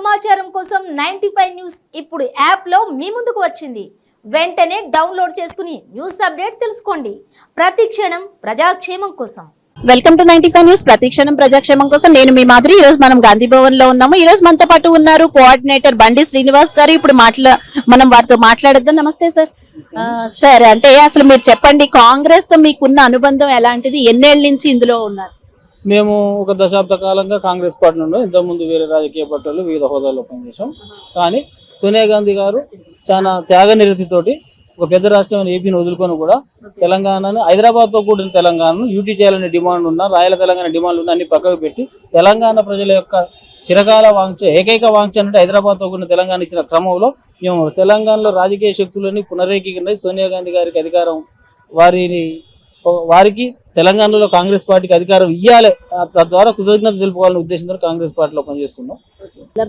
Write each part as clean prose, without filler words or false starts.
సమాచారం కోసం 95 న్యూస్ ఇప్పుడు యాప్ లో మీ ముందుకు వచ్చింది. వెంటనే డౌన్లోడ్ చేసుకుని న్యూస్ అప్డేట్ తెలుసుకోండి. ప్రతి క్షణం ప్రజాక్షేమం కోసం. Welcome to 95 news. ప్రతిక్షణం ప్రజాక్షేమం కోసం నేను మీ మాదిరి. ఈ రోజు మనం గాంధీ భవన్ లో ఉన్నాము. ఈ రోజు మనతో పాటు ఉన్నారు కోఆర్డినేటర్ బండి శ్రీనివాస్ గారు. ఇప్పుడు మనం వారితో మాట్లాడొద్దాం. నమస్తే సార్. సార్, అంటే అసలు మీరు చెప్పండి, కాంగ్రెస్ తో మీకున్న అనుబంధం ఎలాంటిది? ఎన్నేళ్ల నుంచి ఇందులో ఉన్నారు? మేము ఒక దశాబ్ద కాలంగా కాంగ్రెస్ పార్టీ నుండి ఇంతకుముందు వేరే రాజకీయ పార్టీలు వివిధ హోదాల్లో పనిచేసాం. కానీ సోనియా గాంధీ గారు చాలా త్యాగనిరతితోటి ఒక పెద్ద రాష్ట్రమైన ఏపీని వదులుకొని కూడా తెలంగాణను, హైదరాబాద్తో కూడిన తెలంగాణను యూటీ చేయాలనే డిమాండ్ ఉన్న, రాయల తెలంగాణ డిమాండ్లు ఉన్న అన్ని పక్కకు పెట్టి తెలంగాణ ప్రజల యొక్క చిరకాల వాంఛ, ఏకైక వాంఛ అంటే హైదరాబాద్తో కూడిన తెలంగాణ ఇచ్చిన క్రమంలో మేము తెలంగాణలో రాజకీయ శక్తులని పునరేకీకరణ సోనియా గాంధీ గారికి అధికారం, వారికి తెలంగాణలో కాంగ్రెస్ పార్టీకి అధికారం ఇవ్వాలి, తద్వారా కృతజ్ఞత తెలుపుకోవాలనే ఉద్దేశంతో కాంగ్రెస్ పార్టీలో పనిచేస్తున్నాం.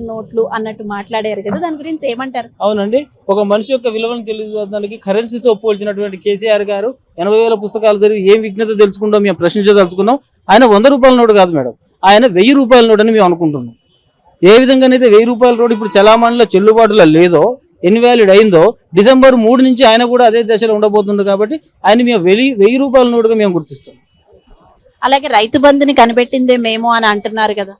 నోట్లు అన్నట్టు మాట్లాడారు కదా, దాని గురించి ఏమంటారు? అవునండి, ఒక మనిషి యొక్క విలువను తెలియజేయడానికి కరెన్సీతో పోల్చినటువంటి కేసీఆర్ గారు 80,000 పుస్తకాలు జరిగి ఏం విఘ్నత తెలుసుకుంటాం మేము ప్రశ్నించదలుచుకున్నాం. ఆయన 100 రూపాయల నోటు కాదు మేడం, ఆయన 1000 రూపాయల నోటు అని మేము అనుకుంటున్నాం. ఏ విధంగానైతే 1000 రూపాయల నోటు ఇప్పుడు చలామణిలో చెల్లుబాటులో లేదో, ఇన్వాలిడ్ అయిందో, డిసెంబర్ 3 నుంచి ఆయన కూడా అదే దశలో ఉండబోతుంది. కాబట్టి ఆయన మేము 1000 రూపాయల నోటుగా మేము గుర్తిస్తాం. అలాగే రైతు బంధుని కనిపెట్టిందే మేము అని అంటున్నారు కదా.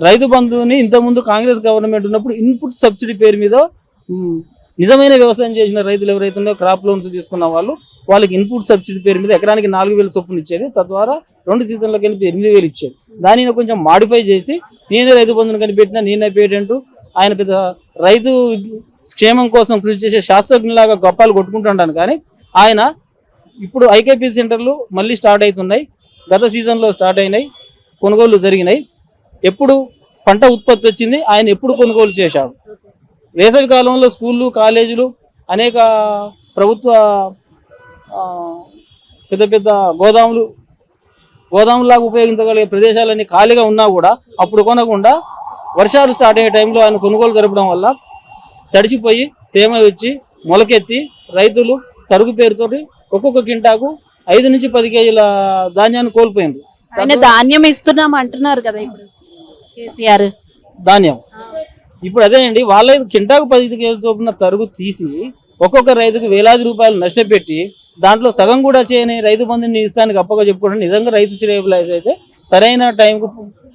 రైతు బంధువుని ఇంతకుముందు కాంగ్రెస్ గవర్నమెంట్ ఉన్నప్పుడు ఇన్పుట్ సబ్సిడీ పేరు మీద నిజమైన వ్యవసాయం చేసిన రైతులు ఎవరైతే ఉన్నారో, క్రాప్ లోన్స్ తీసుకున్న వాళ్ళకి ఇన్పుట్ సబ్సిడీ పేరు మీద ఎకరానికి 4,000 చొప్పున ఇచ్చేది. తద్వారా 2 సీజన్లకు కలిపి 8,000 ఇచ్చేది. దానిని కొంచెం మాడిఫై చేసి నేనే రైతు బంధుని కనిపెట్టినా, నేనే పేటెంట్, ఆయన పెద్ద రైతు క్షేమం కోసం కృషి చేసే శాస్త్రజ్ఞలాగా గొప్పలు కొట్టుకుంటుంటాను. కానీ ఆయన ఇప్పుడు ఐకేపీ సెంటర్లు మళ్ళీ స్టార్ట్ అవుతున్నాయి. గత సీజన్లో స్టార్ట్ అయినాయి, కొనుగోలు జరిగినాయి. ఎప్పుడు పంట ఉత్పత్తి వచ్చింది, ఆయన ఎప్పుడు కొనుగోలు చేశాడు. వేసవి కాలంలో స్కూళ్ళు, కాలేజీలు, అనేక ప్రభుత్వ పెద్ద పెద్ద గోదాములాగా ఉపయోగించగలిగే ప్రదేశాలన్నీ ఖాళీగా ఉన్నా కూడా అప్పుడు కొనకుండా వర్షాలు స్టార్ట్ అయ్యే టైంలో ఆయన కొనుగోలు జరపడం వల్ల తడిసిపోయి తేమ వచ్చి మొలకెత్తి రైతులు తరుగు పేరుతోటి ఒక్కొక్క కింటాకు 5 నుంచి 10 కేజీల ధాన్యాన్ని కోల్పోయింది. ఆయన ధాన్యం ఇస్తున్నాం అంటున్నారు కదా ఇప్పుడు కేసీఆర్. ధాన్యం ఇప్పుడు అదే అండి, వాళ్ళ కింటాకు 10 కేజీల చొప్పున తరుగు తీసి ఒక్కొక్క రైతుకు వేలాది రూపాయలు నష్టపెట్టి దాంట్లో సగం కూడా చేయని రైతు బంధుని ఇస్తానికి అప్పగా చెప్పుకోవడం నిజంగా రైతు శ్రేయబులైజ్ అయితే సరైన టైంకు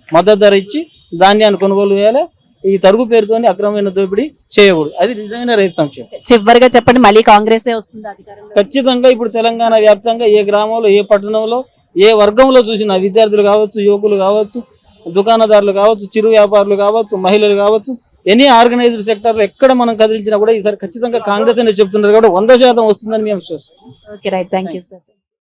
మద్దతు ధర ఇచ్చి ధాన్యాన్ని కొనుగోలు చేయాలి. ఈ తరుగు పేరుతోని అక్రమమైన దోపిడీ చేయకూడదు. అది నిజమైన రైతు సంక్షేమం. చివరిగా చెప్పండి, మళ్ళీ కాంగ్రెస్ వస్తుంది అధికారంలో? ఖచ్చితంగా ఇప్పుడు తెలంగాణ వ్యాప్తంగా ఏ గ్రామంలో, ఏ పట్టణంలో, ఏ వర్గంలో చూసినా విద్యార్థులు కావచ్చు, యువకులు కావచ్చు, దుకాణదారులు కావచ్చు, చిరు వ్యాపారులు కావచ్చు, మహిళలు కావచ్చు, ఎనీ ఆర్గనైజ్డ్ సెక్టర్ లో ఎక్కడ మనం కదిలించినా కూడా ఈసారి ఖచ్చితంగా కాంగ్రెస్ అనే చెప్తున్నారు. కాబట్టి 100% వస్తుందని మేము విశ్వసిస్తున్నాం. Okay, right, thank you sir.